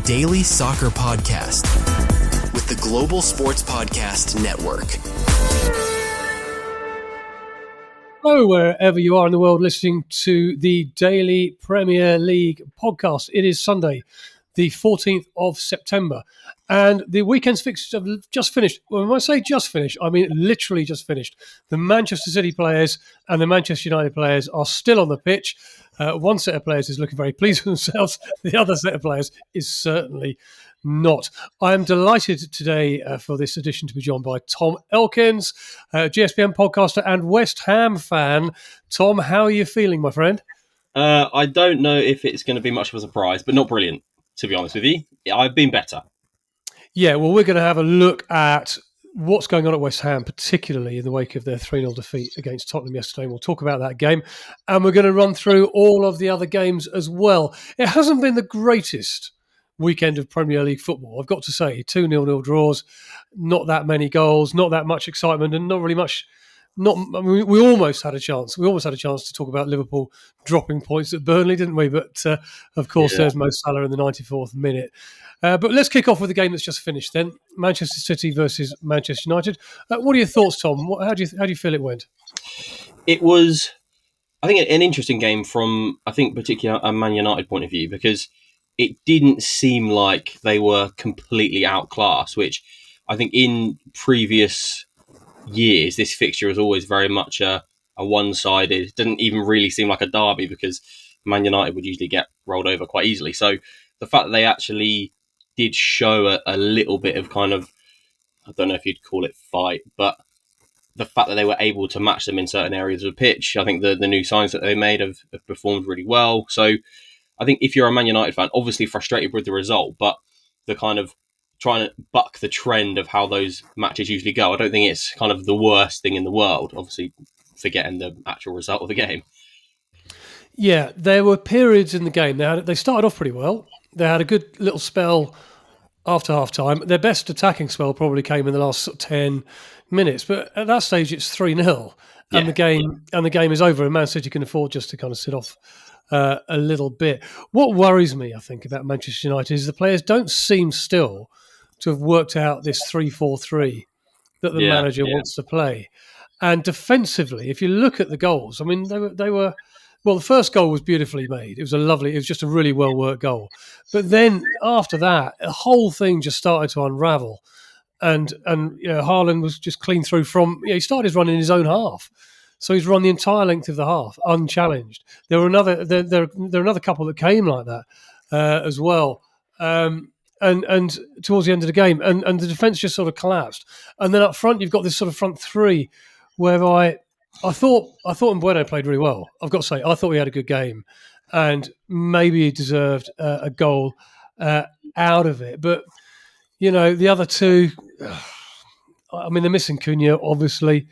daily soccer podcast with the Global Sports Podcast Network. Hello, wherever you are in the world listening to the Daily Premier League podcast. It is Sunday, the 14th of September, and the weekend's fixtures have just finished. When I say just finished, I mean literally just finished. The Manchester City players and the Manchester United players are still on the pitch. One set of players is looking very pleased with themselves. The other set of players is certainly not. I am delighted today for this edition to be joined by Tom Elkins, GSPN podcaster and West Ham fan. Tom, how are you feeling, my friend? I don't know if it's going to be much of a surprise, but not brilliant, to be honest with you. I've been better. Yeah, well, we're going to have a look at what's going on at West Ham, particularly in the wake of their 3-0 defeat against Tottenham yesterday. We'll talk about that game, and we're going to run through all of the other games as well. It hasn't been the greatest weekend of Premier League football, I've got to say. 2 0-0 draws, not that many goals, not that much excitement, and not really much. We almost had a chance. We almost had a chance to talk about Liverpool dropping points at Burnley, didn't we? But of course, There's Mo Salah in the 94th minute. But let's kick off with the game that's just finished. Then Manchester City versus Manchester United. What are your thoughts, Tom? How do you feel it went? It was, I think, an interesting game from, I think, particularly a Man United point of view, because it didn't seem like they were completely outclassed, which I think in previous years, this fixture was always very much a one-sided. It didn't even really seem like a derby because Man United would usually get rolled over quite easily. So the fact that they actually did show a little bit of kind of, I don't know if you'd call it fight, but the fact that they were able to match them in certain areas of the pitch, I think the new signs that they made have performed really well. So I think if you're a Man United fan, obviously frustrated with the result, but the kind of trying to buck the trend of how those matches usually go, I don't think it's kind of the worst thing in the world, obviously forgetting the actual result of the game. Yeah, there were periods in the game. They started off pretty well. They had a good little spell after half-time. Their best attacking spell probably came in the last 10 minutes, but at that stage it's 3-0 and the game is over, and Man City can afford just to kind of sit off a little bit. What worries me, I think, about Manchester United is the players don't seem still to have worked out this 3-4-3 that the manager wants to play. And defensively, if you look at the goals, I mean, they were well, the first goal was beautifully made. It was just a really well-worked goal. But then after that, the whole thing just started to unravel. And Haaland was just clean through from, he started his run in his own half. So he's run the entire length of the half, unchallenged. There were another couple that came like that as well. And towards the end of the game, and the defence just sort of collapsed. And then up front, you've got this sort of front three, whereby I thought Mbueno played really well. I've got to say, I thought he had a good game, and maybe he deserved a goal out of it. But the other two, I mean, they're missing Cunha, obviously.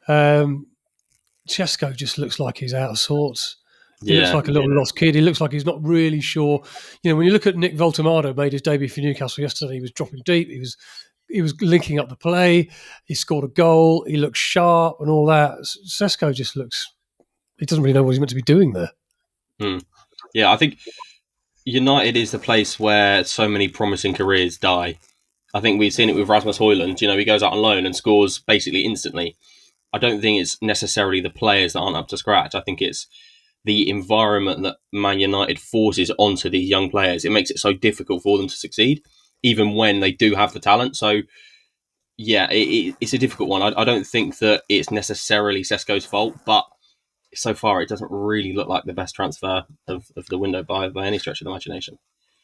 Chesko just looks like he's out of sorts. He looks like a little lost kid. He looks like he's not really sure. When you look at Nick Voltemado, made his debut for Newcastle yesterday, he was dropping deep. He was linking up the play. He scored a goal. He looks sharp and all that. Chesko just looks, he doesn't really know what he's meant to be doing there. Yeah, I think United is the place where so many promising careers die. I think we've seen it with Rasmus Højlund. He goes out on loan and scores basically instantly. I don't think it's necessarily the players that aren't up to scratch. I think it's the environment that Man United forces onto these young players. It makes it so difficult for them to succeed, even when they do have the talent. So, yeah, it's a difficult one. I don't think that it's necessarily Sesko's fault, but so far it doesn't really look like the best transfer of the window by any stretch of the imagination.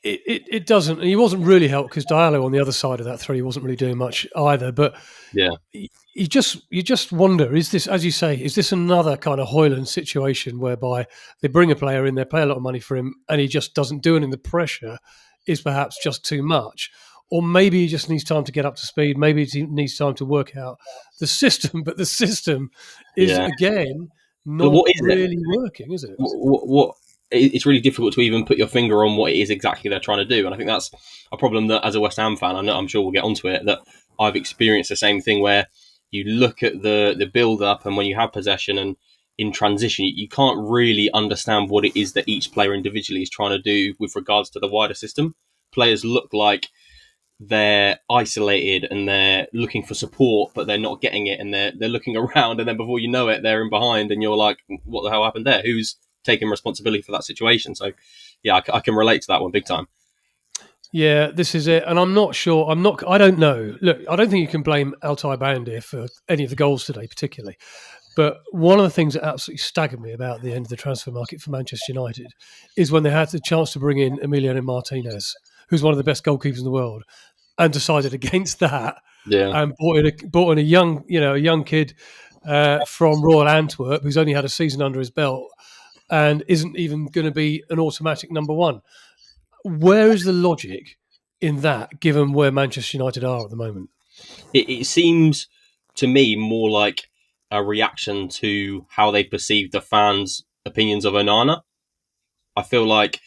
It doesn't. He wasn't really helped because Diallo on the other side of that three wasn't really doing much either. But you just wonder, is this, as you say, is this another kind of Højlund situation whereby they bring a player in, they pay a lot of money for him, and he just doesn't do it, and the pressure is perhaps just too much? Or maybe he just needs time to get up to speed. Maybe he needs time to work out the system. But the system is, again, not really working, is it? What it's really difficult to even put your finger on what it is exactly they're trying to do. And I think that's a problem that, as a West Ham fan, I'm sure we'll get onto it, that I've experienced the same thing where you look at the build-up, and when you have possession and in transition, you can't really understand what it is that each player individually is trying to do with regards to the wider system. Players look like they're isolated and they're looking for support, but they're not getting it, and they're looking around, and then before you know it, they're in behind, and you're like, what the hell happened there? Who's taking responsibility for that situation? So, yeah, I can relate to that one big time. Yeah, this is it, and I'm not sure. I don't know. Look, I don't think you can blame Altay Bayındır for any of the goals today, particularly. But one of the things that absolutely staggered me about the end of the transfer market for Manchester United is when they had the chance to bring in Emiliano Martinez, who's one of the best goalkeepers in the world, and decided against that Yeah. and brought in a young kid from Royal Antwerp who's only had a season under his belt and isn't even going to be an automatic number one. Where is the logic in that, given where Manchester United are at the moment? It seems to me more like a reaction to how they perceived the fans' opinions of Onana. I feel like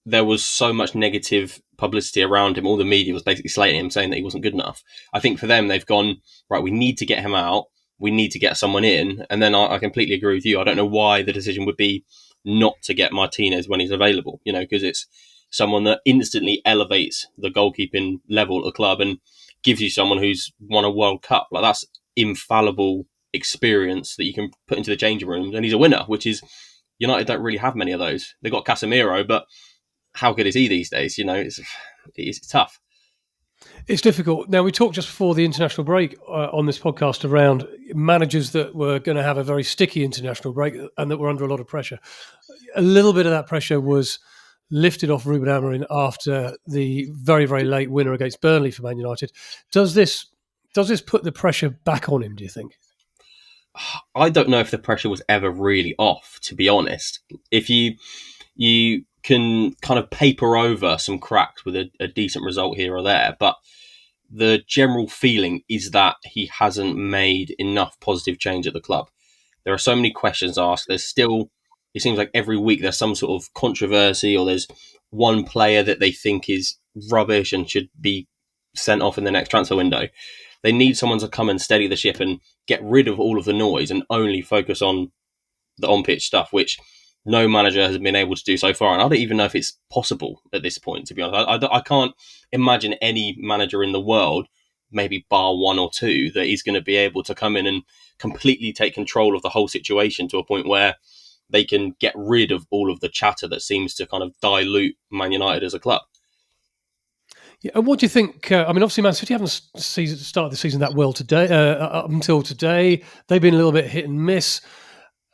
there was so much negative publicity around him. All the media was basically slating him, saying that he wasn't good enough. I think for them, they've gone, right, we need to get him out. We need to get someone in. And then I completely agree with you. I don't know why the decision would be not to get Martinez when he's available, because it's someone that instantly elevates the goalkeeping level of the club and gives you someone who's won a World Cup. Like, that's infallible experience that you can put into the changing rooms. And he's a winner, which is, United don't really have many of those. They've got Casemiro, but how good is he these days? It's tough. It's difficult. Now, we talked just before the international break on this podcast around managers that were going to have a very sticky international break and that were under a lot of pressure. A little bit of that pressure was lifted off Ruben Amorim after the very, very late winner against Burnley for Man United. Does this put the pressure back on him, do you think? I don't know if the pressure was ever really off, to be honest. If you can kind of paper over some cracks with a decent result here or there, but the general feeling is that he hasn't made enough positive change at the club. There are so many questions asked. There's still, it seems like every week there's some sort of controversy, or there's one player that they think is rubbish and should be sent off in the next transfer window. They need someone to come and steady the ship and get rid of all of the noise and only focus on the on-pitch stuff, which no manager has been able to do so far. And I don't even know if it's possible at this point, to be honest. I can't imagine any manager in the world, maybe bar one or two, that is going to be able to come in and completely take control of the whole situation to a point where they can get rid of all of the chatter that seems to kind of dilute Man United as a club. Yeah, and what do you think? Obviously, Man City haven't started the season that well today. Up until today, they've been a little bit hit and miss.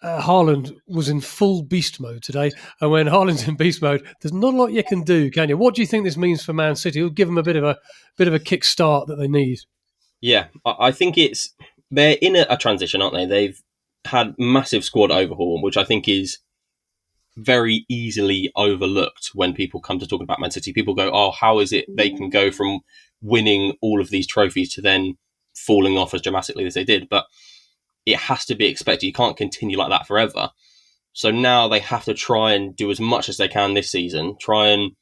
Haaland was in full beast mode today, and when Haaland's in beast mode, there's not a lot you can do, can you? What do you think this means for Man City? It'll give them a bit of a kick start that they need. Yeah, I think they're in a transition, aren't they? They've had massive squad overhaul, which I think is very easily overlooked when people come to talk about Man City. People go, oh, how is it they can go from winning all of these trophies to then falling off as dramatically as they did? But it has to be expected. You can't continue like that forever. So now they have to try and do as much as they can this season, try and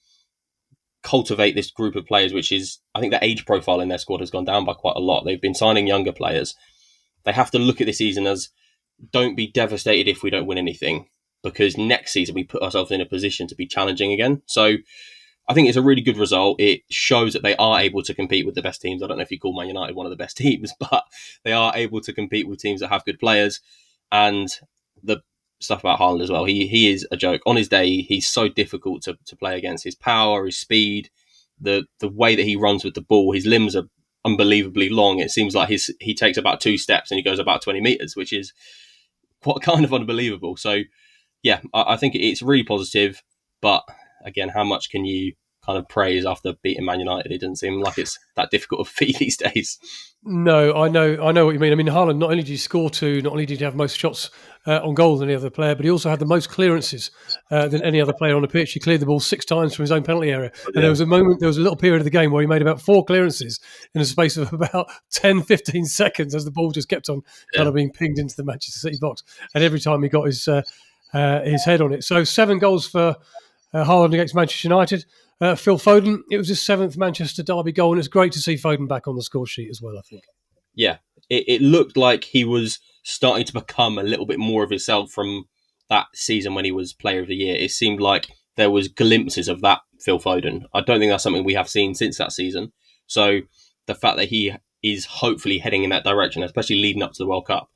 cultivate this group of players, which is, I think the age profile in their squad has gone down by quite a lot. They've been signing younger players. They have to look at this season as, don't be devastated if we don't win anything, because next season we put ourselves in a position to be challenging again. So I think it's a really good result. It shows that they are able to compete with the best teams. I don't know if you call Man United one of the best teams, but they are able to compete with teams that have good players. And the stuff about Haaland as well, he is a joke. On his day, he's so difficult to play against. His power, his speed, the way that he runs with the ball, his limbs are unbelievably long. It seems like he takes about 2 steps and he goes about 20 metres, which is quite kind of unbelievable. So, yeah, I think it's really positive. But again, how much can you kind of praise after beating Man United? It doesn't seem like it's that difficult of a feat these days. No, I know what you mean. I mean, Haaland, not only did he score 2, not only did he have most shots on goal than any other player, but he also had the most clearances than any other player on the pitch. He cleared the ball 6 times from his own penalty area. Yeah. And there was a little period of the game where he made about 4 clearances in a space of about 10, 15 seconds as the ball just kept on kind of being pinged into the Manchester City box. And every time he got his head on it. So 7 goals for Haaland against Manchester United. Phil Foden, it was his 7th Manchester derby goal, and it's great to see Foden back on the score sheet as well, I think. Yeah, it looked like he was starting to become a little bit more of himself from that season when he was Player of the Year. It seemed like there was glimpses of that Phil Foden. I don't think that's something we have seen since that season. So the fact that he is hopefully heading in that direction, especially leading up to the World Cup,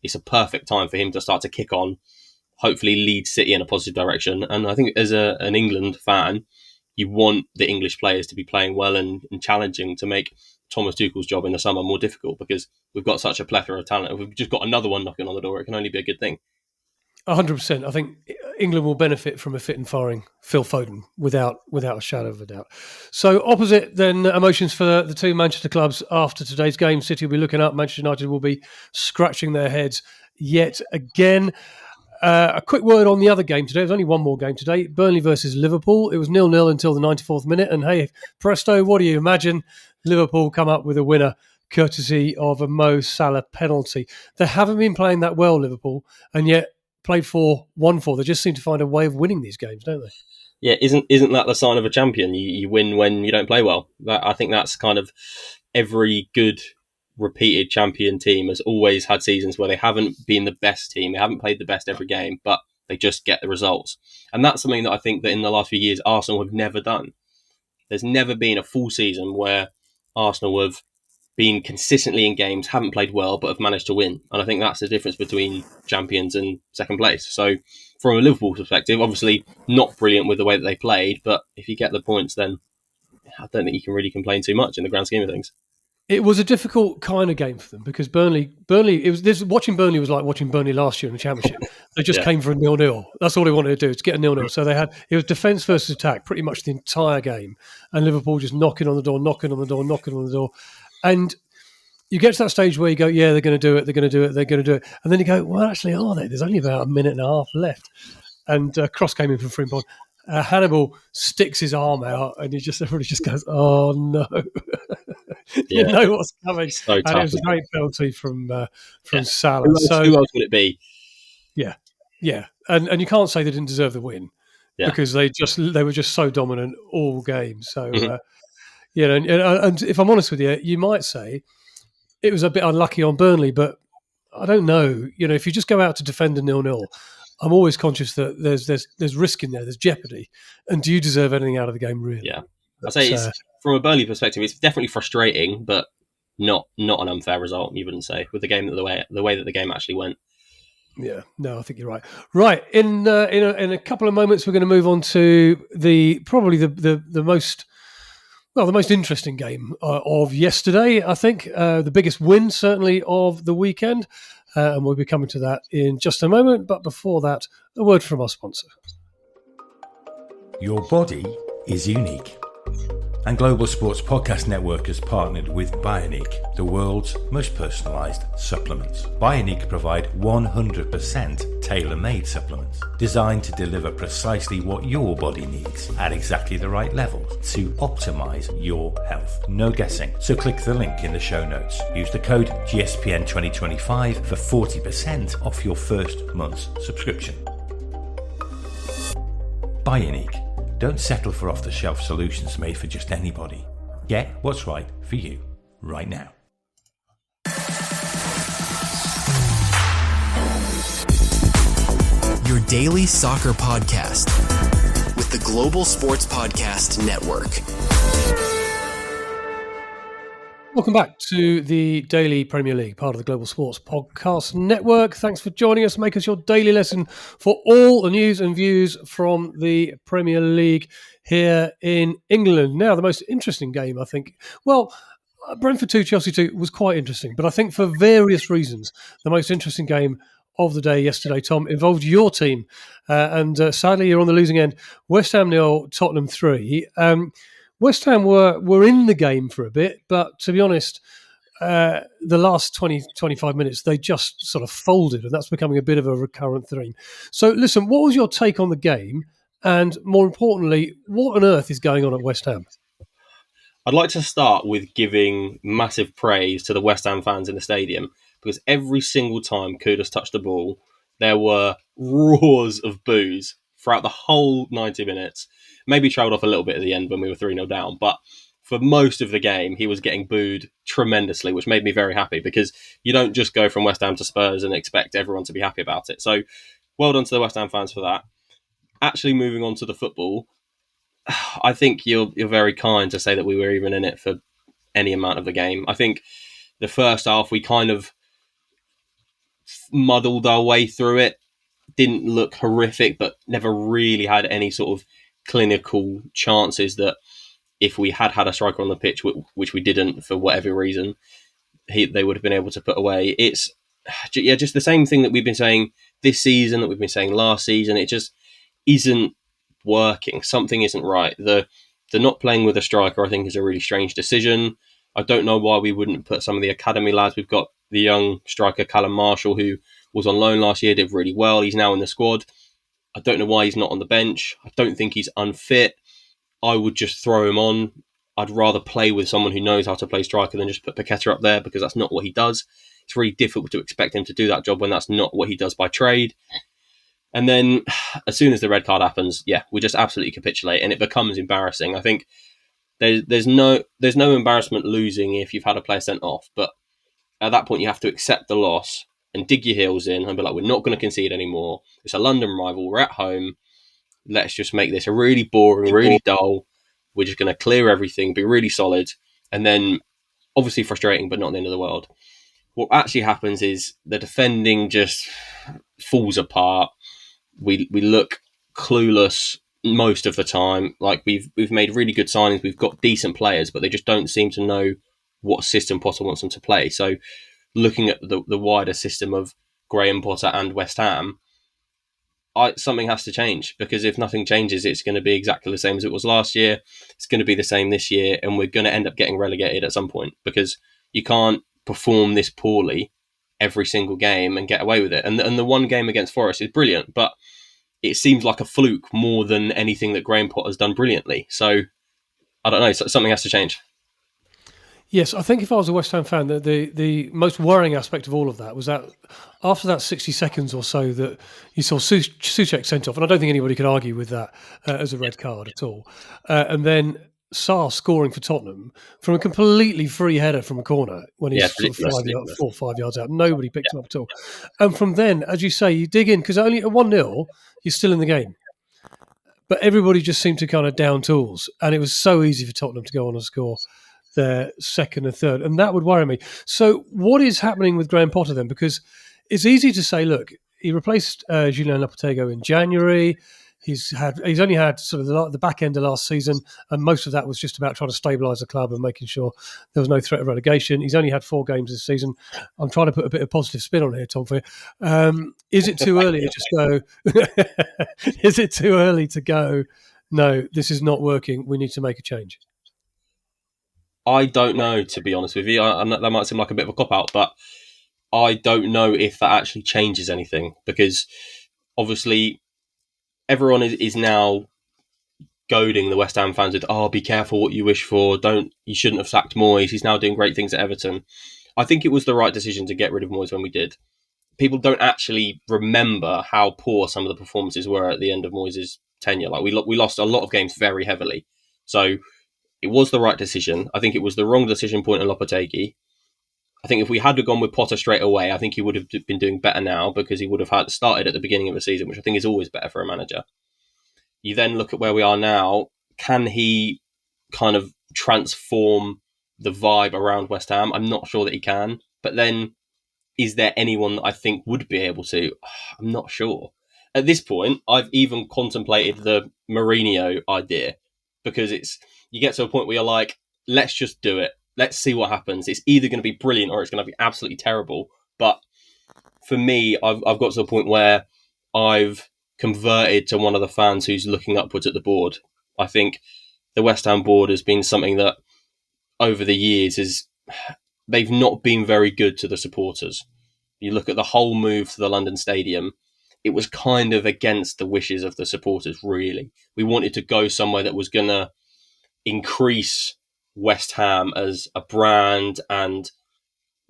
it's a perfect time for him to start to kick on, hopefully lead City in a positive direction. And I think as an England fan, you want the English players to be playing well and challenging to make Thomas Tuchel's job in the summer more difficult, because we've got such a plethora of talent. If we've just got another one knocking on the door, it can only be a good thing. 100%. I think England will benefit from a fit and firing Phil Foden without a shadow of a doubt. So opposite then emotions for the two Manchester clubs after today's game. City will be looking up. Manchester United will be scratching their heads yet again. A quick word on the other game today. There's only one more game today. Burnley versus Liverpool. It was 0-0 until the 94th minute. And hey, presto, what do you imagine? Liverpool come up with a winner courtesy of a Mo Salah penalty. They haven't been playing that well, Liverpool, and yet played 4-1-4. They just seem to find a way of winning these games, don't they? Yeah, isn't that the sign of a champion? You win when you don't play well. I think that's kind of every good repeated champion team has always had seasons where they haven't been the best team. They haven't played the best every game, but they just get the results. And that's something that I think that in the last few years, Arsenal have never done. There's never been a full season where Arsenal have been consistently in games, haven't played well, but have managed to win. And I think that's the difference between champions and second place. So from a Liverpool perspective, obviously not brilliant with the way that they played, but if you get the points, then I don't think you can really complain too much in the grand scheme of things. It was a difficult kind of game for them because Burnley. Watching Burnley was like watching Burnley last year in the Championship. They just came for a 0-0. That's all they wanted to do, to get a 0-0. So it was defence versus attack pretty much the entire game, and Liverpool just knocking on the door. And you get to that stage where you go, yeah, they're going to do it. And then you go, well, actually, are they? There's only about a minute and a half left. And Cross came in from Frimpong. Hannibal sticks his arm out, and everybody just goes, "Oh no!" You know what's coming. So and it was a great penalty from Salah. Who else would it be? Yeah, and you can't say they didn't deserve the win because they were just so dominant all game. So and if I'm honest with you, you might say it was a bit unlucky on Burnley, but I don't know. If you just go out to defend a 0-0. I'm always conscious that there's risk in there, there's jeopardy, and do you deserve anything out of the game, really? Yeah, I'd say from a Burnley perspective, it's definitely frustrating, but not an unfair result. You wouldn't say with the game the way that the game actually went. Yeah, no, I think you're right. Right, in a couple of moments, we're going to move on to probably the most interesting game of yesterday. I think the biggest win certainly of the weekend. And we'll be coming to that in just a moment. But before that, a word from our sponsor. Your body is unique. And Global Sports Podcast Network has partnered with Bionic, the world's most personalised supplements. Bionic provide 100% tailor-made supplements designed to deliver precisely what your body needs at exactly the right level to optimise your health. No guessing. So click the link in the show notes. Use the code GSPN2025 for 40% off your first month's subscription. Bionic. Don't settle for off-the-shelf solutions made for just anybody. Get what's right for you right now. Your daily soccer podcast with the Global Sports Podcast Network. Welcome back to the Daily Premier League, part of the Global Sports Podcast Network. Thanks for joining us. Make us your daily lesson for all the news and views from the Premier League here in England. Now, the most interesting game, I think, Brentford 2, Chelsea 2 was quite interesting, but I think for various reasons, the most interesting game of the day yesterday, Tom, involved your team. And sadly, you're on the losing end. West Ham 0, Tottenham 3. West Ham were in the game for a bit, but to be honest, the last 20, 25 minutes, they just sort of folded, and that's becoming a bit of a recurrent theme. So listen, what was your take on the game? And more importantly, what on earth is going on at West Ham? I'd like to start with giving massive praise to the West Ham fans in the stadium, because every single time Kudus touched the ball, there were roars of boos throughout the whole 90 minutes. Maybe trailed off a little bit at the end when we were 3-0 down, but for most of the game, he was getting booed tremendously, which made me very happy, because you don't just go from West Ham to Spurs and expect everyone to be happy about it. So well done to the West Ham fans for that. Actually, moving on to the football, I think you're very kind to say that we were even in it for any amount of the game. I think the first half we kind of muddled our way through it. Didn't look horrific, but never really had any sort of clinical chances that if we had a striker on the pitch, which we didn't for whatever reason, they would have been able to put away. It's just the same thing that we've been saying this season, that we've been saying last season. It just isn't working. Something isn't right. The not playing with a striker, I think, is a really strange decision. I don't know why we wouldn't put some of the academy lads. We've got the young striker Callum Marshall, who was on loan last year, did really well. He's now in the squad. I don't know why he's not on the bench. I don't think he's unfit. I would just throw him on. I'd rather play with someone who knows how to play striker than just put Paqueta up there, because that's not what he does. It's really difficult to expect him to do that job when that's not what he does by trade. And then as soon as the red card happens, we just absolutely capitulate and it becomes embarrassing. I think there's no embarrassment losing if you've had a player sent off, but at that point you have to accept the loss and dig your heels in and be like, we're not going to concede anymore. It's a London rival. We're at home. Let's just make this a really boring, really dull. We're just going to clear everything, be really solid. And then obviously frustrating, but not the end of the world. What actually happens is the defending just falls apart. We look clueless most of the time. Like we've made really good signings. We've got decent players, but they just don't seem to know what system Potter wants them to play. So looking at the wider system of Graham Potter and West Ham, something has to change, because if nothing changes, it's going to be exactly the same as it was last year. It's going to be the same this year, and we're going to end up getting relegated at some point, because you can't perform this poorly every single game and get away with it. And the one game against Forest is brilliant, but it seems like a fluke more than anything that Graham Potter has done brilliantly. So I don't know, something has to change. Yes, I think if I was a West Ham fan, the most worrying aspect of all of that was that after that 60 seconds or so that you saw Souček sent off, and I don't think anybody could argue with that as a red card at all. And then Sarr scoring for Tottenham from a completely free header from a corner when he's sort of 4 or 5 yards out. Nobody picked him up at all. And from then, as you say, you dig in, because only at 1-0, you're still in the game. But everybody just seemed to kind of down tools, and it was so easy for Tottenham to go on and score their second and third, and that would worry me. So what is happening with Graham Potter then? Because it's easy to say, look, he replaced Julian Lopetegui in January. He's only had sort of the back end of last season, and most of that was just about trying to stabilise the club and making sure there was no threat of relegation. He's only had 4 games this season. I'm trying to put a bit of positive spin on here, Tom, for you. Is it too early to just go? Is it too early to go? No, this is not working. We need to make a change. I don't know, to be honest with you. That might seem like a bit of a cop-out, but I don't know if that actually changes anything, because obviously everyone is now goading the West Ham fans with, be careful what you wish for. You shouldn't have sacked Moyes. He's now doing great things at Everton. I think it was the right decision to get rid of Moyes when we did. People don't actually remember how poor some of the performances were at the end of Moyes' tenure. Like we lost a lot of games very heavily. So it was the right decision. I think it was the wrong decision point in Lopetegui. I think if we had gone with Potter straight away, I think he would have been doing better now, because he would have had started at the beginning of the season, which I think is always better for a manager. You then look at where we are now. Can he kind of transform the vibe around West Ham? I'm not sure that he can. But then, is there anyone that I think would be able to? I'm not sure. At this point, I've even contemplated the Mourinho idea, because you get to a point where you're like, let's just do it. Let's see what happens. It's either going to be brilliant or it's going to be absolutely terrible. But for me, I've got to a point where I've converted to one of the fans who's looking upwards at the board. I think the West Ham board has been something that over the years they've not been very good to the supporters. You look at the whole move to the London Stadium, it was kind of against the wishes of the supporters, really. We wanted to go somewhere that was going to increase West Ham as a brand and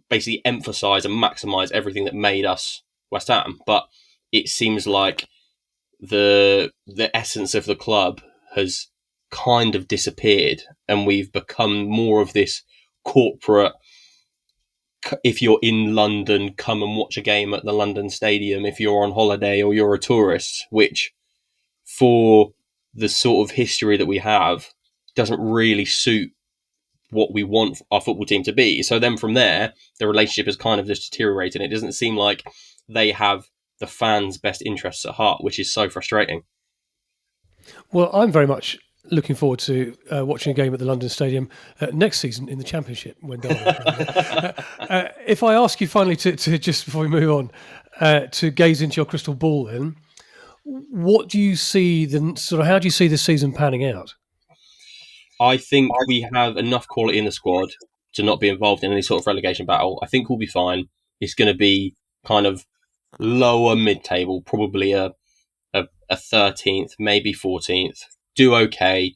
basically emphasise and maximise everything that made us West Ham. But it seems like the essence of the club has kind of disappeared, and we've become more of this corporate, if you're in London, come and watch a game at the London Stadium if you're on holiday or you're a tourist, which for the sort of history that we have doesn't really suit what we want our football team to be. So then from there, the relationship has kind of just deteriorated. It doesn't seem like they have the fans' best interests at heart, which is so frustrating. Well, I'm very much looking forward to watching a game at the London Stadium next season in the Championship when Derby are playing there. If I ask you finally to just before we move on to gaze into your crystal ball, then what do you see? How do you see this season panning out? I think we have enough quality in the squad to not be involved in any sort of relegation battle. I think we'll be fine. It's going to be kind of lower mid-table, probably a 13th, maybe 14th. Do okay.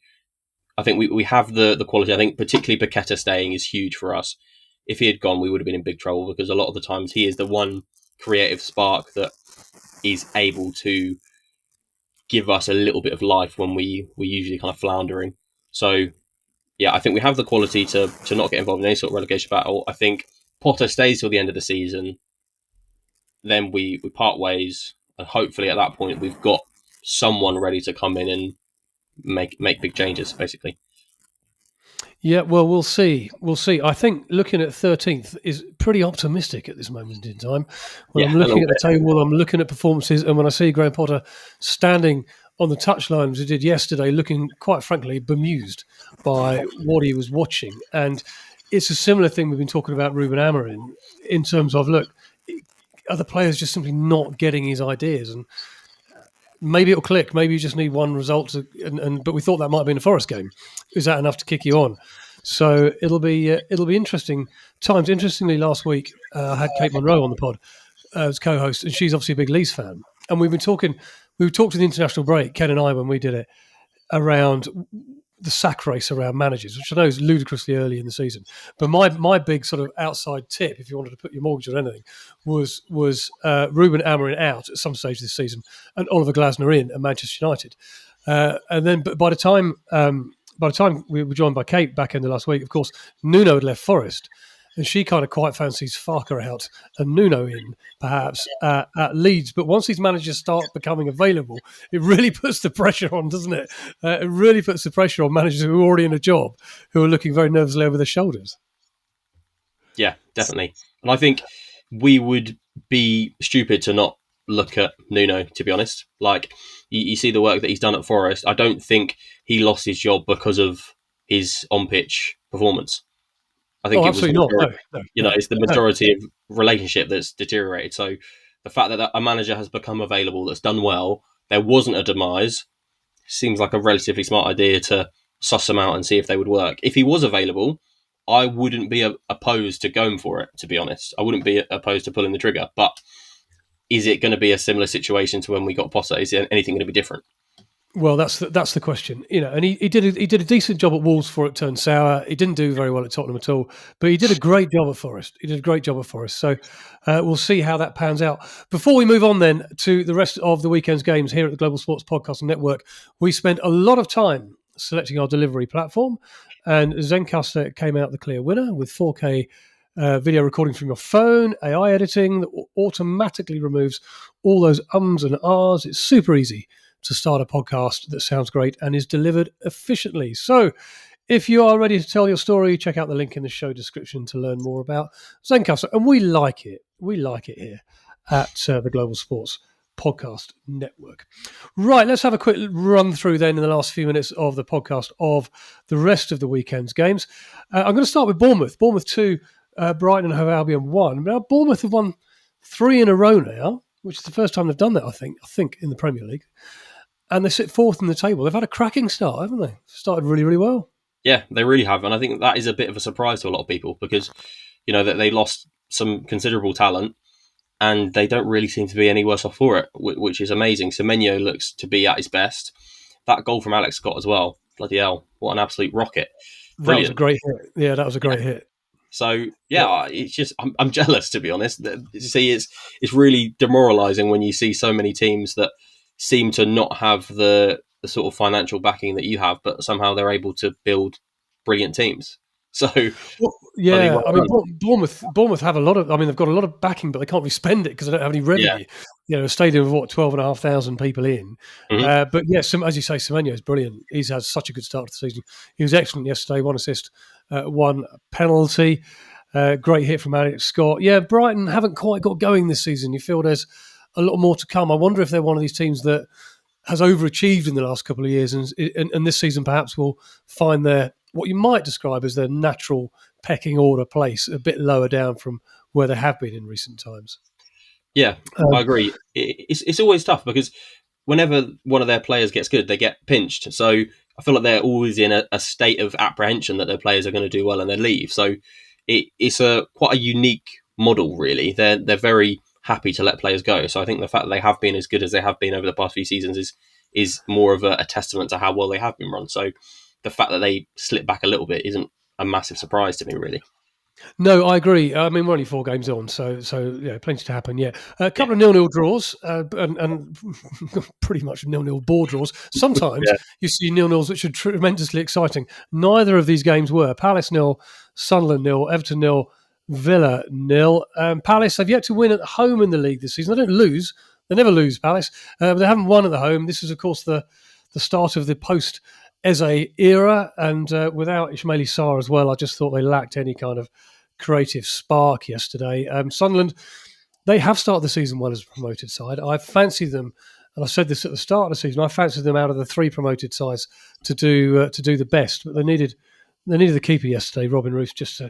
I think we have the quality. I think particularly Paqueta staying is huge for us. If he had gone, we would have been in big trouble because a lot of the times he is the one creative spark that is able to give us a little bit of life when we usually kind of floundering. So, yeah, I think we have the quality to not get involved in any sort of relegation battle. I think Potter stays till the end of the season. Then we part ways. And hopefully at that point, we've got someone ready to come in and make big changes, basically. Yeah, well, we'll see. We'll see. I think looking at 13th is pretty optimistic at this moment in time. When I'm looking at the table, I'm looking at performances, and when I see Graham Potter standing on the touchline as he did yesterday, looking quite frankly bemused by what he was watching. And it's a similar thing we've been talking about Ruben Amorim in terms of, look, are the players just simply not getting his ideas? And maybe it'll click. Maybe you just need one result. But we thought that might have been a Forest game. Is that enough to kick you on? So it'll be interesting times. Interestingly, last week I had Kate Monroe on the pod as co-host, and she's obviously a big Leeds fan. And we've been talking. We talked to the international break, Ken and I, when we did it, around the sack race around managers, which I know is ludicrously early in the season. But my big sort of outside tip, if you wanted to put your mortgage on anything, was Ruben Amorim out at some stage this season and Oliver Glasner in at Manchester United. And then, but by the time we were joined by Kate back in the last week, of course, Nuno had left Forest. And she kind of quite fancies Farker out and Nuno in, perhaps, at Leeds. But once these managers start becoming available, it really puts the pressure on, doesn't it? It really puts the pressure on managers who are already in a job, who are looking very nervously over their shoulders. Yeah, definitely. And I think we would be stupid to not look at Nuno, to be honest. Like, you see the work that he's done at Forest. I don't think he lost his job because of his on-pitch performance. I think it's the majority of relationship that's deteriorated. So the fact that a manager has become available that's done well, there wasn't a demise, seems like a relatively smart idea to suss them out and see if they would work. If he was available, I wouldn't be opposed to going for it, to be honest. I wouldn't be opposed to pulling the trigger. But is it going to be a similar situation to when we got Potter? Is anything going to be different? Well, that's the question, and he did a decent job at Wolves before it turned sour. He didn't do very well at Tottenham at all, but he did a great job at Forest. So we'll see how that pans out. Before we move on then to the rest of the weekend's games here at the Global Sports Podcast Network, we spent a lot of time selecting our delivery platform, and Zencaster came out the clear winner with 4K video recording from your phone, AI editing that automatically removes all those ums and ahs. It's super easy to start a podcast that sounds great and is delivered efficiently. So if you are ready to tell your story, check out the link in the show description to learn more about Zencaster. And we like it. We like it here at the Global Sports Podcast Network. Right, let's have a quick run through then in the last few minutes of the podcast of the rest of the weekend's games. I'm going to start with Bournemouth. Bournemouth 2, Brighton and Hove Albion 1. Now, Bournemouth have won 3 in a row now, which is the first time they've done that, I think, in the Premier League. And they sit fourth in the table. They've had a cracking start, haven't they? Started really, really well. Yeah, they really have. And I think that is a bit of a surprise to a lot of people because, that they lost some considerable talent and they don't really seem to be any worse off for it, which is amazing. Semenyo looks to be at his best. That goal from Alex Scott as well. Bloody hell, what an absolute rocket. Brilliant. That was a great hit. Yeah, that was a great hit. So, it's just, I'm jealous, to be honest. You see, it's really demoralising when you see so many teams that seem to not have the sort of financial backing that you have, but somehow they're able to build brilliant teams. So, Well, bloody yeah, well I mean, done. Bournemouth have a lot of. I mean, they've got a lot of backing, but they can't really spend it because they don't have any Yeah. revenue. You know, a stadium of what 12,500 people in. Mhm. But yes, as you say, Semenyo is brilliant. He's had such a good start to the season. He was excellent yesterday. One assist, one penalty. Great hit from Alex Scott. Yeah, Brighton haven't quite got going this season. You feel there's a lot more to come. I wonder if they're one of these teams that has overachieved in the last couple of years, and this season perhaps will find their what you might describe as their natural pecking order place a bit lower down from where they have been in recent times. Yeah, I Um, agree. It's always tough because whenever one of their players gets good, they get pinched. So I feel like they're always in a state of apprehension that their players are going to do well and they leave. So it's a quite a unique model, really. They're very happy to let players go. So I think the fact that they have been as good as they have been over the past few seasons is more of a testament to how well they have been run. So the fact that they slip back a little bit isn't a massive surprise to me, really. No, I agree. I mean, we're only 4 games on, so yeah, plenty to happen. Yeah, a Yeah, couple of 0-0 draws and pretty much 0-0 ball draws. Sometimes yeah, you see 0-0s which are tremendously exciting. Neither of these games were. Palace 0, Sunderland 0, Everton 0, Villa 0. Palace have yet to win at home in the league this season. They don't lose. They never lose. Palace. But they haven't won at the home. This is, of course, the start of the post Eze era, and without Ismaili Sarr as well, I just thought they lacked any kind of creative spark yesterday. Sunderland, they have started the season well as a promoted side. I fancy them, and I said this at the start of the season. I fancied them out of the 3 promoted sides to do the best, but they needed the keeper yesterday, Robin Roos, just to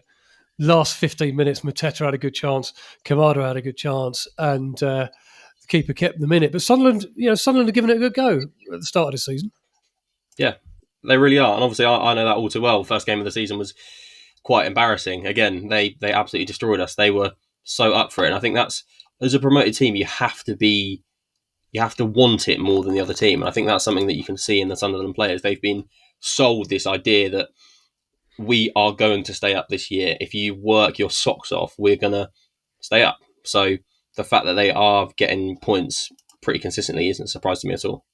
last 15 minutes. Mateta had a good chance, Kamada had a good chance, and the keeper kept them in it. But Sunderland, Sunderland are giving it a good go at the start of the season. yeah. They really are, and obviously I know that all too well. First game of the season was quite embarrassing. Again, they absolutely destroyed us. They were so up for it, and I think that's as a promoted team, you have to want it more than the other team. And I think that's something that you can see in the Sunderland players. They've been sold this idea that we are going to stay up this year. If you work your socks off, we're going to stay up. So the fact that they are getting points pretty consistently isn't a surprise to me at all.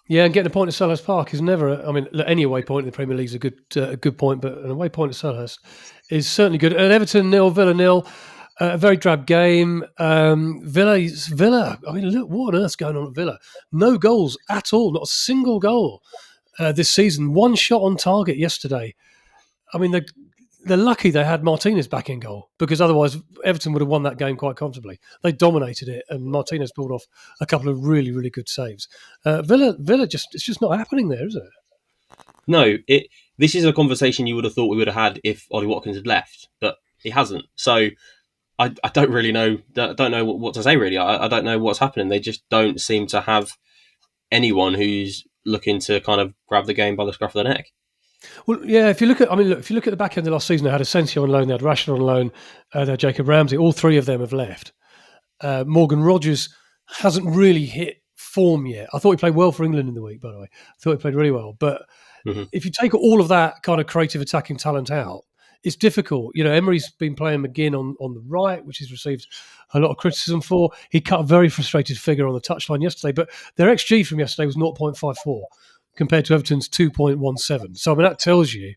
Yeah, and getting a point at Selhurst Park is never. I mean, any away point in the Premier League is a good point, but an away point at Selhurst is certainly good. And Everton 0, Villa 0. A very drab game. Villa. I mean, look, what on earth's going on at Villa? No goals at all. Not a single goal this season. One shot on target yesterday. I mean, they're lucky they had Martinez back in goal, because otherwise Everton would have won that game quite comfortably. They dominated it, and Martinez pulled off a couple of really, really good saves. Villa, it's just not happening there, is it? No, this is a conversation you would have thought we would have had if Ollie Watkins had left, but he hasn't. So I don't really know. Don't know what to say really. I don't know what's happening. They just don't seem to have anyone who's looking to kind of grab the game by the scruff of the neck. Well, yeah. If you look at the back end of last season, they had Asensio on loan, they had Rashford on loan, they had Jacob Ramsey. All 3 of them have left. Morgan Rogers hasn't really hit form yet. I thought he played well for England in the week, by the way. I thought he played really well. But if you take all of that kind of creative attacking talent out, it's difficult. Emery's been playing McGinn on the right, which he's received a lot of criticism for. He cut a very frustrated figure on the touchline yesterday, but their XG from yesterday was 0.54 compared to Everton's 2.17. So I mean, that tells you,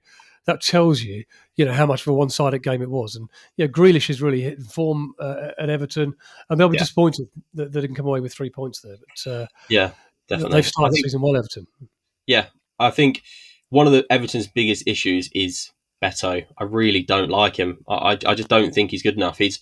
how much of a one-sided game it was. And Grealish is really hitting form at Everton, and they'll be disappointed that they didn't come away with 3 points there. But Yeah, definitely. they've started the season well, Everton. Yeah, I think one of the Everton's biggest issues is Beto. I really don't like him. I just don't think he's good enough. His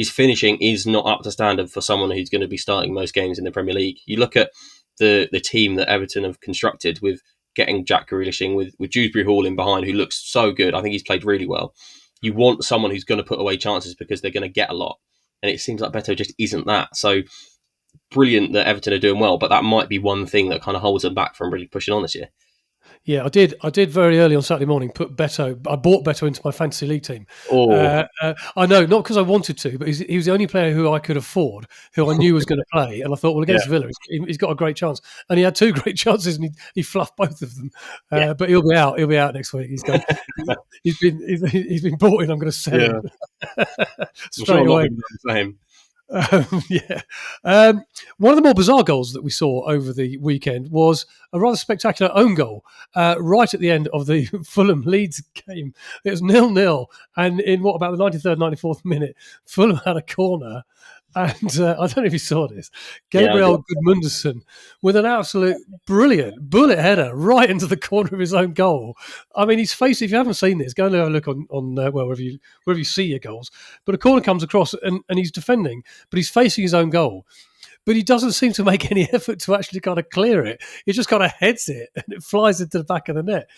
finishing is not up to standard for someone who's going to be starting most games in the Premier League. You look at the team that Everton have constructed with getting Jack Grealish in, with Dewsbury Hall in behind, who looks so good. I think he's played really well. You want someone who's going to put away chances because they're going to get a lot. And it seems like Beto just isn't that. So brilliant that Everton are doing well, but that might be one thing that kind of holds them back from really pushing on this year. Yeah, I did very early on Saturday morning put Beto. I bought Beto into my fantasy league team. I know, not because I wanted to, but he was the only player who I could afford, who I knew was going to play. And I thought, well, against Villa, he's got a great chance. And he had 2 great chances, and he fluffed both of them. But he'll be out. He'll be out next week. He's gone. He's been bought in. I'm going to sell him straight away. Same. Yeah. One of the more bizarre goals that we saw over the weekend was a rather spectacular own goal right at the end of the Fulham Leeds game. It was 0-0, and in about the 93rd, 94th minute, Fulham had a corner. And I don't know if you saw this. Yeah, Gabriel Gudmundsson with an absolute brilliant bullet header right into the corner of his own goal. I mean, his face, if you haven't seen this, go and have a look on wherever you see your goals. But a corner comes across and he's defending, but he's facing his own goal. But he doesn't seem to make any effort to actually kind of clear it. He just kind of heads it and it flies into the back of the net.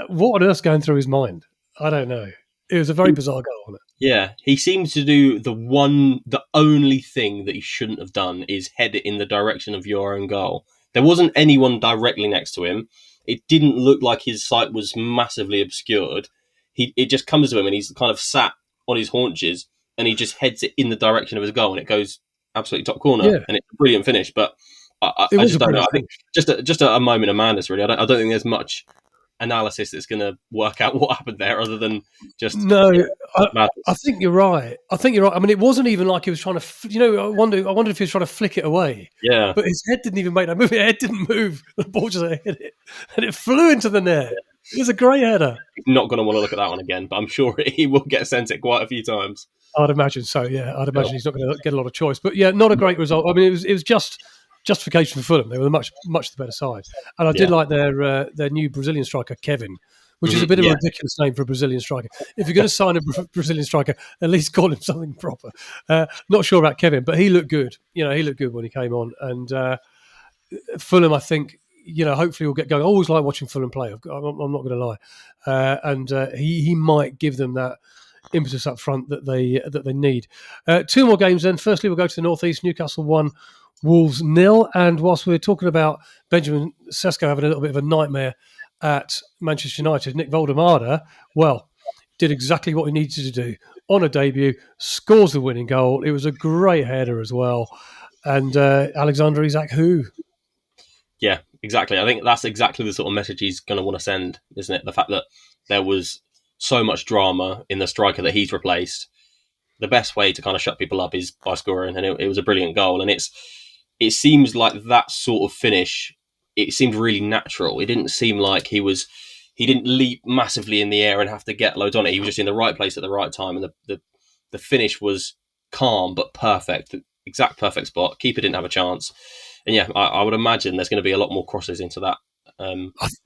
What on earth's going through his mind? I don't know. It was a very bizarre goal, wasn't it? Yeah, he seems to do the only thing that he shouldn't have done is head it in the direction of your own goal. There wasn't anyone directly next to him. It didn't look like his sight was massively obscured. It just comes to him and he's kind of sat on his haunches and he just heads it in the direction of his goal and it goes absolutely top corner Yeah. and it's a brilliant finish. But I It was just a don't know. I brilliant think just a moment of madness, really. I don't think there's much analysis that's going to work out what happened there, other than just No, madness. I think you're right. I mean, it wasn't even like he was trying to. I wondered if he was trying to flick it away. Yeah, But his head didn't even make that move. His head didn't move. The ball just hit it, and it flew into the net. It was a great header. not going to want to look at that one again, but I'm sure he will get sent it quite a few times. I'd imagine so. Yeah, I'd imagine he's not going to get a lot of choice. But yeah, not a great result. I mean, it was just justification for Fulham. They were much the better side, and I did like their new Brazilian striker Kevin, which is a bit of a ridiculous name for a Brazilian striker. If you're going to sign a Brazilian striker, at least call him something proper. Not sure about Kevin, but he looked good. He looked good when he came on. And Fulham, I think, hopefully will get going. I always like watching Fulham play. I'm not going to lie. And he might give them that impetus up front that they need. Two more games then. Firstly, we'll go to the northeast. Newcastle 1, Wolves 0. And whilst we're talking about Benjamin Sesko having a little bit of a nightmare at Manchester United, Nick Voldemada, did exactly what he needed to do on a debut, scores the winning goal. It was a great header as well. And Alexander Isak, Yeah, exactly. I think that's exactly the sort of message he's going to want to send, isn't it? The fact that there was so much drama in the striker that he's replaced. The best way to kind of shut people up is by scoring, and it was a brilliant goal. And it seems like that sort of finish, it seemed really natural. It didn't seem like he didn't leap massively in the air and have to get loads on it. He was just in the right place at the right time, and the finish was calm but perfect, the exact perfect spot. Keeper didn't have a chance, and yeah, I would imagine there's going to be a lot more crosses into that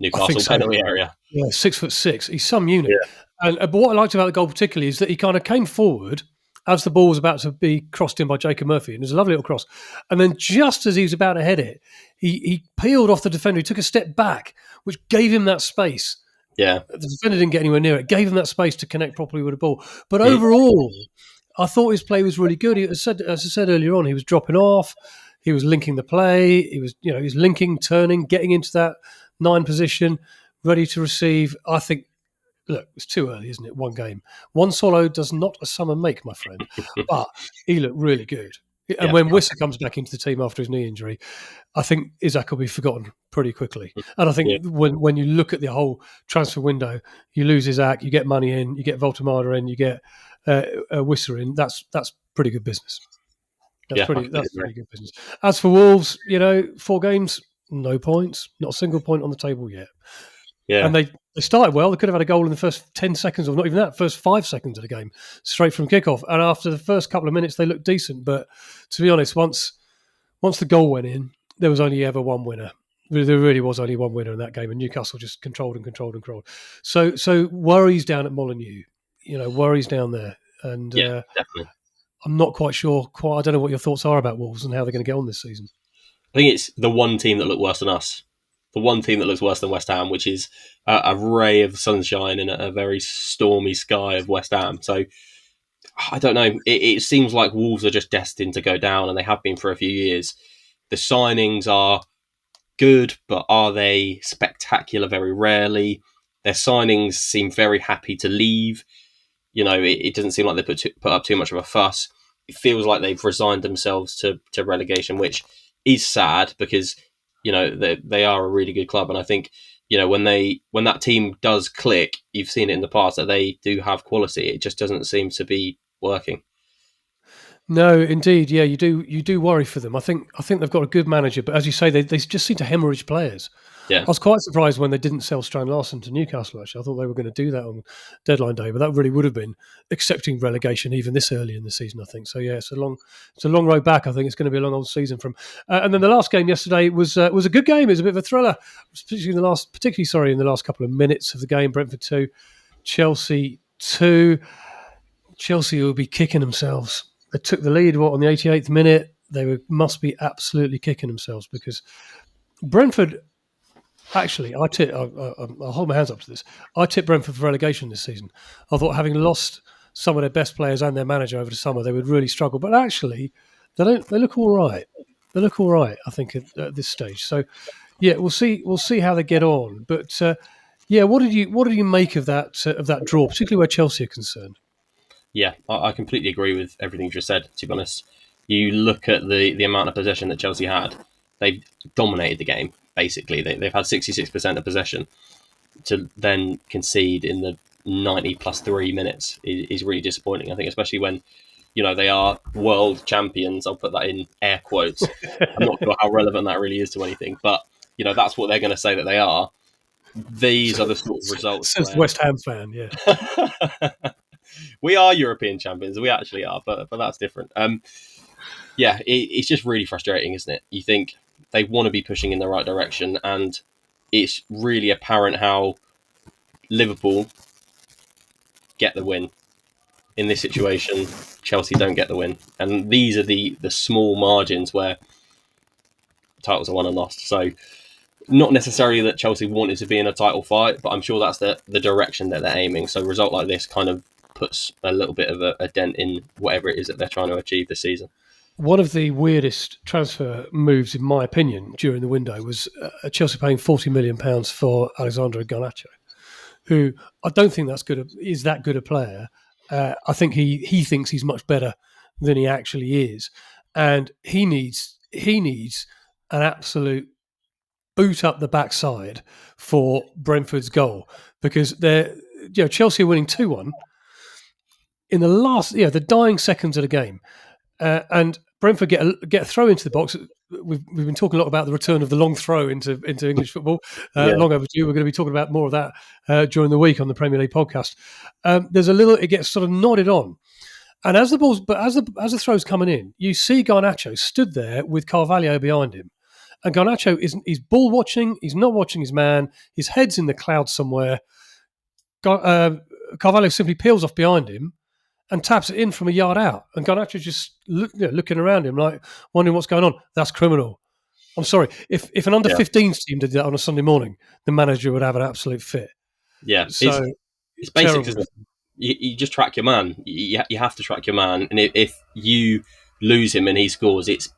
Newcastle penalty area. Yeah, 6'6". He's some unit. Yeah. And but what I liked about the goal particularly is that he kind of came forward as the ball was about to be crossed in by Jacob Murphy, and it was a lovely little cross. And then just as he was about to head it, he peeled off the defender. He took a step back, which gave him that space. Yeah, the defender didn't get anywhere near it. Gave him that space to connect properly with the ball. But overall, I thought his play was really good. As I said earlier on, he was dropping off. He was linking the play. He was linking, turning, getting into that 9 position, ready to receive. I think, look, it's too early, isn't it? One game. One swallow does not a summer make, my friend. But he looked really good. And when Wissa comes back into the team after his knee injury, I think Isak will be forgotten pretty quickly. And I think when you look at the whole transfer window, you lose Isak, you get money in, you get Voltemada in, you get Wissa in. That's pretty good business. That's pretty good business. As for Wolves, 4 games, no points, not a single point on the table yet. Yeah. And they started well. They could have had a goal in the first 10 seconds, or not even that, first 5 seconds of the game, straight from kickoff. And after the first couple of minutes, they looked decent. But to be honest, once the goal went in, there was only ever one winner. There really was only one winner in that game, and Newcastle just controlled. So worries down at Molineux, worries down there. And definitely. I'm not quite sure. I don't know what your thoughts are about Wolves and how they're going to get on this season. I think it's the one team that looked worse than us. The one team that looks worse than West Ham, which is a ray of sunshine in a very stormy sky of West Ham. So, I don't know. It seems like Wolves are just destined to go down, and they have been for a few years. The signings are good, but are they spectacular? Very rarely. Their signings seem very happy to leave. It doesn't seem like they put up too much of a fuss. It feels like they've resigned themselves to relegation, which is sad because they are a really good club, and I think when that team does click, you've seen it in the past that they do have quality. It just doesn't seem to be working. No, indeed, yeah, you do worry for them. I think they've got a good manager, but as you say, they just seem to hemorrhage players. Yeah. I was quite surprised when they didn't sell Strand Larsen to Newcastle. Actually, I thought they were going to do that on deadline day, but that really would have been accepting relegation even this early in the season. I think so. Yeah, it's a long road back. I think it's going to be a long old season from. And then the last game yesterday was a good game. It was a bit of a thriller, particularly in the last couple of minutes of the game. Brentford 2, Chelsea 2. Chelsea will be kicking themselves. They took the lead on the 88th minute. Must be absolutely kicking themselves because Brentford. Actually, I'll hold my hands up to this. I tipped Brentford for relegation this season. I thought having lost some of their best players and their manager over the summer, they would really struggle. But actually, they don't. They look all right. They look all right, I think, at this stage. So, yeah, we'll see. We'll see how they get on. But yeah, what did you make of that draw, particularly where Chelsea are concerned? Yeah, I completely agree with everything you just said, to be honest. You look at the amount of possession that Chelsea had, they've dominated the game, basically. They've had 66% of possession. To then concede in the 90 plus 3 minutes is really disappointing, I think, especially when, they are world champions. I'll put that in air quotes. I'm not sure how relevant that really is to anything, but, that's what they're going to say that they are. These are the sort of results. Since the West Ham fan, yeah. We are European champions. We actually are, but that's different. It's just really frustrating, isn't it? You think they want to be pushing in the right direction, and it's really apparent how Liverpool get the win. In this situation, Chelsea don't get the win. And these are the small margins where titles are won and lost. So not necessarily that Chelsea wanted to be in a title fight, but I'm sure that's the direction that they're aiming. So a result like this kind of puts a little bit of a dent in whatever it is that they're trying to achieve this season. One of the weirdest transfer moves, in my opinion, during the window was Chelsea paying £40 million for Alexandre Garnacho, who I don't think is that good a player. I think he thinks he's much better than he actually is, and he needs an absolute boot up the backside for Brentford's goal, because Chelsea are winning 2-1 in the dying seconds of the game, and Brentford get a throw into the box. We've been talking a lot about the return of the long throw into English football. Long overdue. We're going to be talking about more of that during the week on the Premier League podcast. It gets sort of nodded on, and as the throw's coming in, you see Garnacho stood there with Carvalho behind him, and Garnacho he's ball watching. He's not watching his man. His head's in the clouds somewhere. Carvalho simply peels off behind him and taps it in from a yard out. And Garnacho's just looking around him, like wondering what's going on. That's criminal. I'm sorry. If an under-15s team did that on a Sunday morning, the manager would have an absolute fit. Yeah. So it's basic, isn't it? You just track your man. You have to track your man. And if you lose him and he scores, it's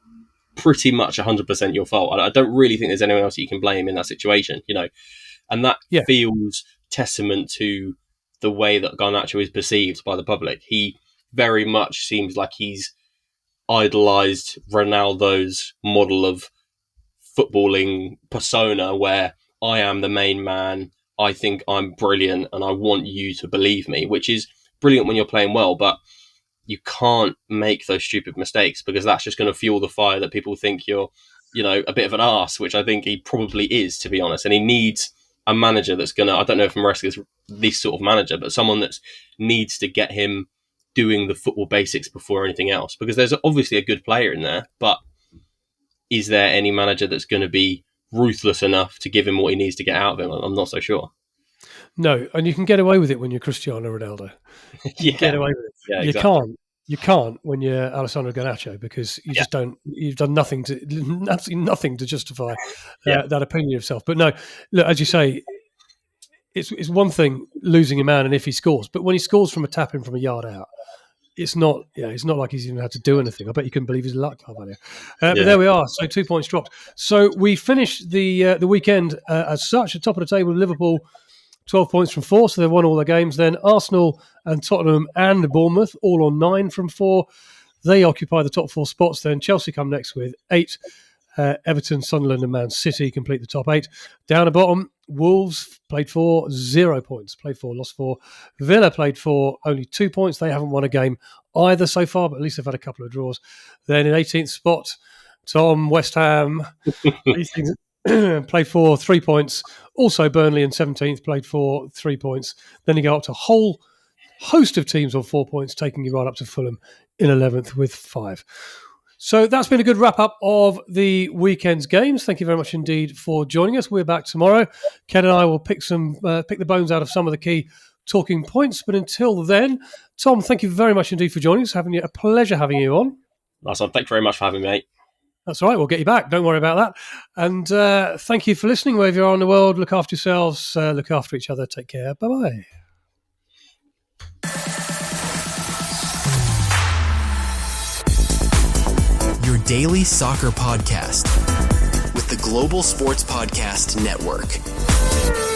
pretty much 100% your fault. I don't really think there's anyone else you can blame in that situation, And that feels testament to the way that Garnacho is perceived by the public. He very much seems like he's idolised Ronaldo's model of footballing persona, where I am the main man, I think I'm brilliant, and I want you to believe me, which is brilliant when you're playing well, but you can't make those stupid mistakes, because that's just going to fuel the fire that people think you're, a bit of an arse, which I think he probably is, to be honest. And he needs a manager that's going to, I don't know if Maresca's this sort of manager, but someone that needs to get him doing the football basics before anything else, because there's obviously a good player in there, but is there any manager that's going to be ruthless enough to give him what he needs to get out of him? I'm not so sure. No, and you can get away with it when you're Cristiano Ronaldo. Get away with it. Yeah, you exactly. You can't when you're Alessandro Garnacho, because you just don't. You've done absolutely nothing to justify that opinion of yourself. But no, look, as you say, it's one thing losing a man and if he scores, but when he scores from a tap in from a yard out, it's not like he's even had to do anything. I bet you couldn't believe his luck, Carvalho. But there we are. So 2 points dropped. So we finished the weekend as such at top of the table. Liverpool 12 points from 4, so they've won all their games. Then Arsenal and Tottenham and Bournemouth all on 9 from 4. They occupy the top 4 spots. Then Chelsea come next with 8. Everton, Sunderland and Man City complete the top 8. Down the bottom, Wolves played 4, 0 points. Played 4, lost 4. Villa played 4, only 2 points. They haven't won a game either so far, but at least they've had a couple of draws. Then in 18th spot, Tom, West Ham, played 4, 3 points. Also Burnley in 17th, played 4, 3 points. Then you go up to a whole host of teams on 4 points, taking you right up to Fulham in 11th with 5. So that's been a good wrap-up of the weekend's games. Thank you very much indeed for joining us. We're back tomorrow. Ken and I will pick the bones out of some of the key talking points. But until then, Tom, thank you very much indeed for joining us. A pleasure having you on. Nice one. Thank you very much for having me, mate. That's all right. We'll get you back. Don't worry about that. And thank you for listening. Wherever you are in the world, look after yourselves, look after each other. Take care. Bye-bye. Your daily soccer podcast with the Global Sports Podcast Network.